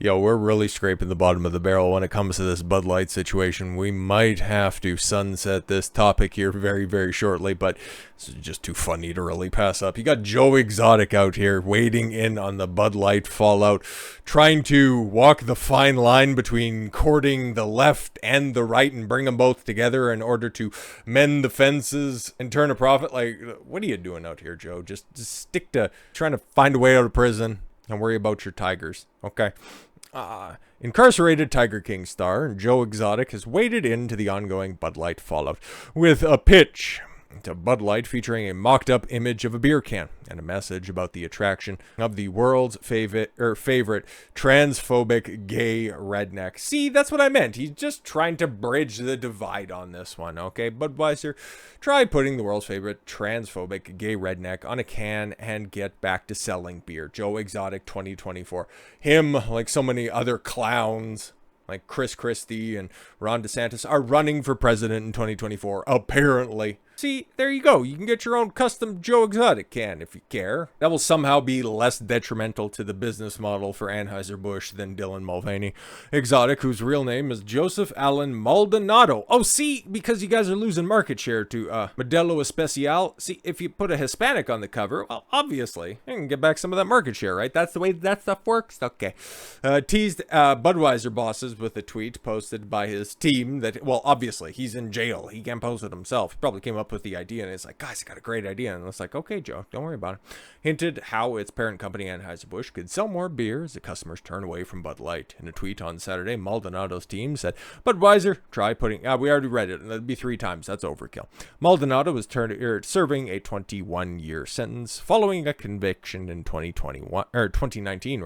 Yo, we're really scraping the bottom of the barrel when it comes to this Bud Light situation. We might have to sunset this topic here very, very shortly, but this is just too funny to really pass up. You got Joe Exotic out here wading in on the Bud Light fallout, trying to walk the fine line between courting the left and the right and bring them both together in order to mend the fences and turn a profit. Like, what are you doing out here, Joe? Just stick to trying to find a way out of prison and worry about your tigers, okay? Incarcerated Tiger King star Joe Exotic has waded into the ongoing Bud Light fallout with a pitch to Bud Light featuring a mocked-up image of a beer can and a message about the attraction of the world's favorite transphobic gay redneck. See, that's what I meant. He's just trying to bridge the divide on this one, okay? Budweiser, try putting the world's favorite transphobic gay redneck on a can and get back to selling beer. Joe Exotic 2024. Him, like so many other clowns, like Chris Christie and Ron DeSantis, are running for president in 2024, apparently. See, there you go. You can get your own custom Joe Exotic can if you care. That will somehow be less detrimental to the business model for Anheuser Busch than Dylan Mulvaney. Exotic, whose real name is Joseph Allen Maldonado. Oh, see, because you guys are losing market share to Modelo Especial. See, if you put a Hispanic on the cover, well, obviously, you can get back some of that market share, right? That's the way that stuff works? Okay. Teased Budweiser bosses with a tweet posted by his team that, well, obviously, he's in jail. He can't post it himself. He probably came up with the idea, and it's like, guys, I got a great idea. And it's like, okay, Joe, don't worry about it. Hinted how its parent company Anheuser Busch could sell more beer as the customers turn away from Bud Light. In a tweet on Saturday, Maldonado's team said, Budweiser, try putting, we already read it, and that'd be 3 times. That's overkill. Maldonado was serving a 21-year sentence following a conviction in 2019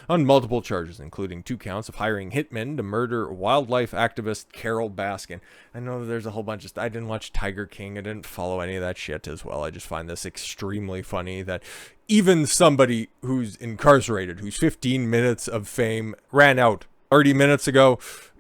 on multiple charges, including 2 counts of hiring hitmen to murder wildlife activist Carol Baskin. I know there's a whole bunch of I didn't watch Tiger King. I didn't follow any of that shit as well. I just find this extremely funny that even somebody who's incarcerated, whose 15 minutes of fame ran out 30 minutes ago,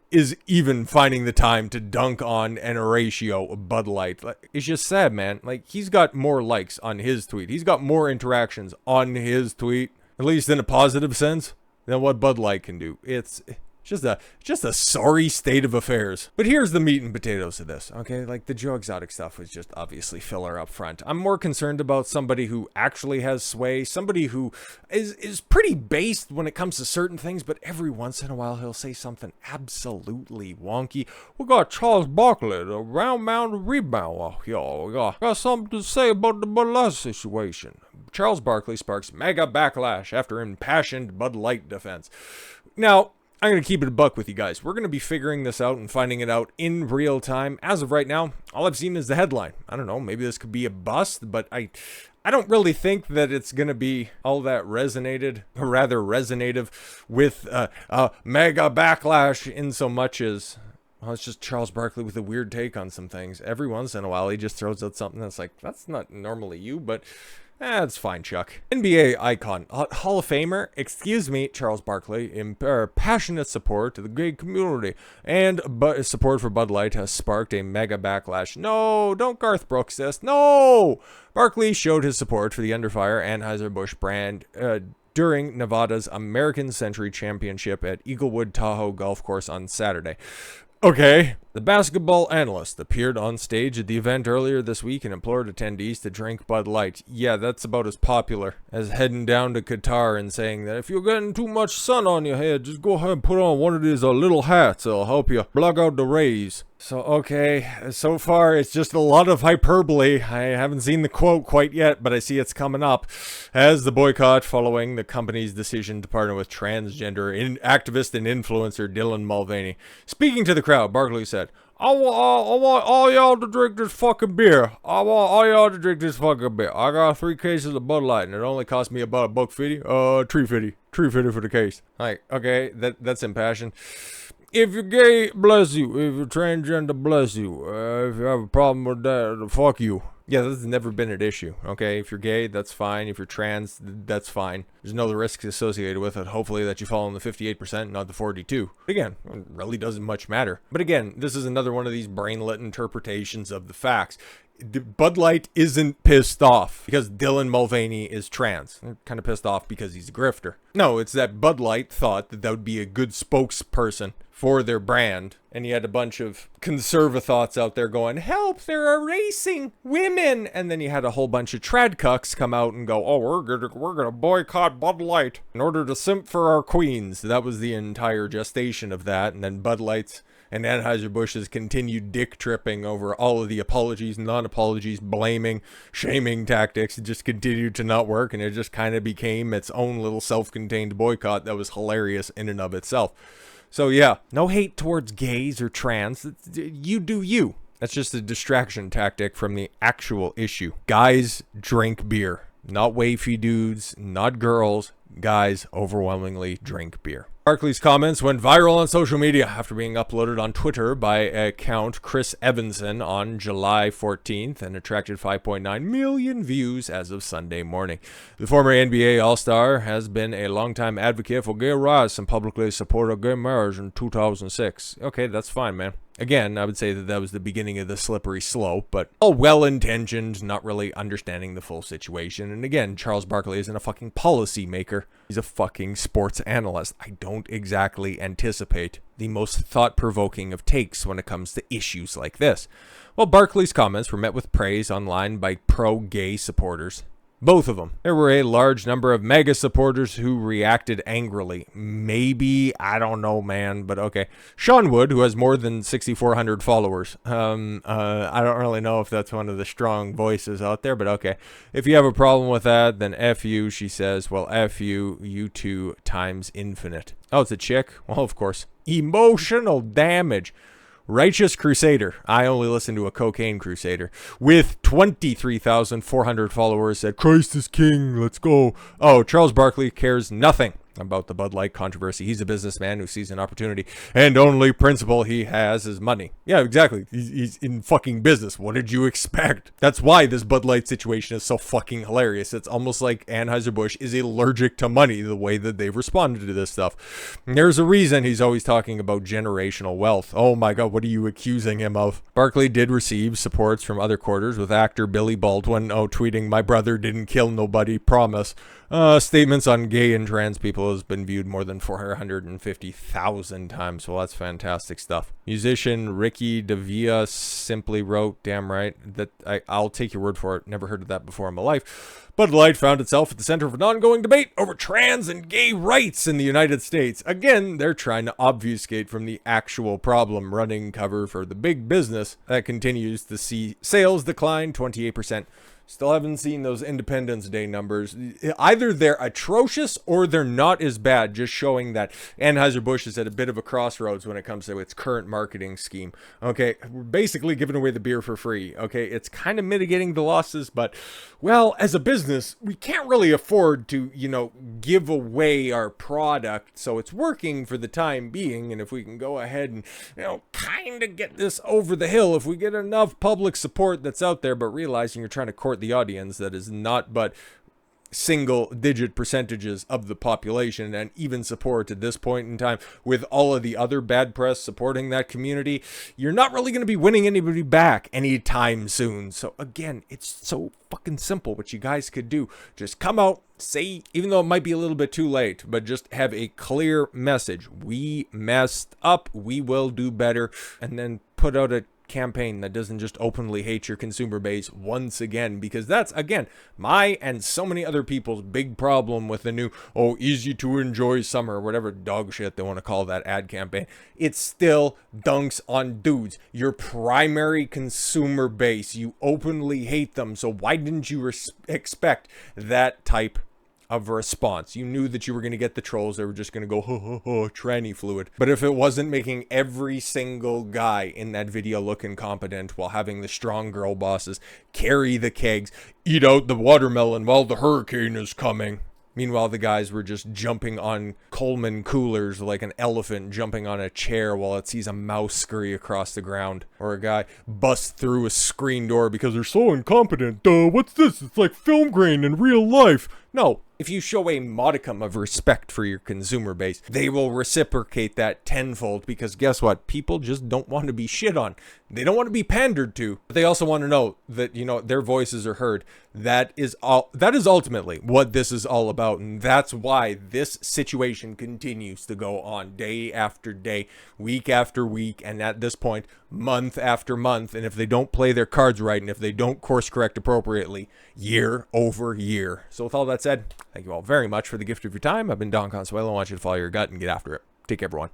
is even finding the time to dunk on an ratio of Bud Light. It's just sad, man. Like, he's got more likes on his tweet. He's got more interactions on his tweet, at least in a positive sense, than what Bud Light can do. It's just a sorry state of affairs. But here's the meat and potatoes of this, okay? Like, the Joe Exotic stuff was just obviously filler up front. I'm more concerned about somebody who actually has sway, somebody who is pretty based when it comes to certain things, but every once in a while he'll say something absolutely wonky. We got Charles Barkley, the Round Mound of Rebound. Yo, we got something to say about the Bud Light situation. Charles Barkley sparks mega backlash after impassioned Bud Light defense. Now, I'm going to keep it a buck with you guys. We're going to be figuring this out and finding it out in real time. As of right now, all I've seen is the headline. I don't know, maybe this could be a bust, but I don't really think that it's going to be all that resonative with mega backlash in so much as, well, it's just Charles Barkley with a weird take on some things. Every once in a while, he just throws out something that's like, that's not normally you, but that's fine, Chuck. NBA icon, Hall of Famer, Charles Barkley, passionate support to the gay community, and support for Bud Light has sparked a mega backlash. No, don't Garth Brooks this. No! Barkley showed his support for the under fire Anheuser Busch brand during Nevada's American Century Championship at Eaglewood Tahoe Golf Course on Saturday. Okay. The basketball analyst appeared on stage at the event earlier this week and implored attendees to drink Bud Light. Yeah, that's about as popular as heading down to Qatar and saying that if you're getting too much sun on your head, just go ahead and put on one of these little hats. It'll help you block out the rays. So, okay, so far it's just a lot of hyperbole. I haven't seen the quote quite yet, but I see it's coming up. As the boycott following the company's decision to partner with transgender activist and influencer Dylan Mulvaney. Speaking to the crowd, Barkley said, I want all y'all to drink this fucking beer. I got 3 cases of Bud Light, and it only cost me about $1.50. $3.50 for the case. Like, okay, that's impassioned. If you're gay, bless you. If you're transgender, bless you. If you have a problem with that, fuck you. Yeah, this has never been an issue, okay? If you're gay, that's fine. If you're trans, that's fine. There's no risks associated with it. Hopefully that you fall in the 58%, not the 42. Again, it really doesn't much matter. But again, this is another one of these brainlet interpretations of the facts. Bud Light isn't pissed off because Dylan Mulvaney is trans. They're kind of pissed off because he's a grifter. No, it's that Bud Light thought that that would be a good spokesperson for their brand. And you had a bunch of conserva thoughts out there going, help, they're erasing women. And then you had a whole bunch of trad cucks come out and go, oh, we're gonna boycott Bud Light in order to simp for our queens. That was the entire gestation of that. And then Bud Light's and Anheuser Busch's continued dick tripping over all of the apologies, non-apologies, blaming, shaming tactics. It just continued to not work, and it just kind of became its own little self-contained boycott that was hilarious in and of itself. So yeah, no hate towards gays or trans. You do you. That's just a distraction tactic from the actual issue. Guys drink beer. Not wafy dudes, not girls. Guys overwhelmingly drink beer. Barkley's comments went viral on social media after being uploaded on Twitter by account Chris Evanson on July 14th and attracted 5.9 million views as of Sunday morning. The former NBA All-Star has been a longtime advocate for gay rights and publicly supported gay marriage in 2006. Okay, that's fine, man. Again, I would say that that was the beginning of the slippery slope, but all well-intentioned, not really understanding the full situation. And again, Charles Barkley isn't a fucking policy maker. He's a fucking sports analyst. I don't exactly anticipate the most thought-provoking of takes when it comes to issues like this. Well, Barkley's comments were met with praise online by pro-gay supporters. Both of them. There were a large number of mega supporters who reacted angrily. Maybe, I don't know, man, but okay. Sean Wood, who has more than 6,400 followers. I don't really know if that's one of the strong voices out there, but okay. If you have a problem with that, then F you, she says. Well, F you, you two times infinite. Oh, it's a chick? Well, of course. Emotional damage. Righteous Crusader. I only listen to a cocaine crusader. With 23,400 followers said, Christ is king, let's go. Oh, Charles Barkley cares nothing about the Bud Light controversy. He's a businessman who sees an opportunity, and only principle he has is money. Yeah, exactly. He's in fucking business. What did you expect? That's why this Bud Light situation is so fucking hilarious. It's almost like Anheuser Busch is allergic to money, the way that they've responded to this stuff. And there's a reason he's always talking about generational wealth. Oh my god, what are you accusing him of? Barkley did receive supports from other quarters, with actor Billy Baldwin tweeting, my brother didn't kill nobody, promise. Statements on gay and trans people has been viewed more than 450,000 times. Well, that's fantastic stuff. Musician Ricky DeVia simply wrote, damn right, that I'll take your word for it. Never heard of that before in my life. Bud Light found itself at the center of an ongoing debate over trans and gay rights in the United States. Again, they're trying to obfuscate from the actual problem, running cover for the big business that continues to see sales decline 28%. Still haven't seen those Independence Day numbers. Either they're atrocious or they're not as bad, just showing that Anheuser Busch is at a bit of a crossroads when it comes to its current marketing scheme. Okay, we're basically giving away the beer for free. Okay, it's kind of mitigating the losses, but, well, as a business, we can't really afford to, give away our product, so it's working for the time being, and if we can go ahead and, kind of get this over the hill, if we get enough public support that's out there, but realizing you're trying to court the audience that is not but single digit percentages of the population, and even support at this point in time with all of the other bad press supporting that community, you're not really going to be winning anybody back anytime soon. So again, it's so fucking simple what you guys could do. Just come out, say, even though it might be a little bit too late, but just have a clear message. We messed up, we will do better, and then put out a campaign that doesn't just openly hate your consumer base once again, because that's, again, my and so many other people's big problem with the new, easy to enjoy summer, whatever dog shit they want to call that ad campaign. It still dunks on dudes, your primary consumer base. You openly hate them, so why didn't you expect that type of response? You knew that you were going to get the trolls. They were just going to go, tranny fluid. But if it wasn't making every single guy in that video look incompetent while having the strong girl bosses carry the kegs, eat out the watermelon while the hurricane is coming, Meanwhile, the guys were just jumping on Coleman coolers like an elephant jumping on a chair while it sees a mouse scurry across the ground. Or a guy busts through a screen door because they're so incompetent. What's this? It's like film grain in real life. No, if you show a modicum of respect for your consumer base, they will reciprocate that tenfold, because guess what? People just don't want to be shit on. They don't want to be pandered to, but they also want to know that, their voices are heard. That is ultimately what this is all about, and that's why this situation continues to go on day after day, week after week, and at this point, month after month. And if they don't play their cards right, and if they don't course correct appropriately, year over year. So with all that said, thank you all very much for the gift of your time. I've been Don Consuelo. I want you to follow your gut and get after it. Take care, everyone.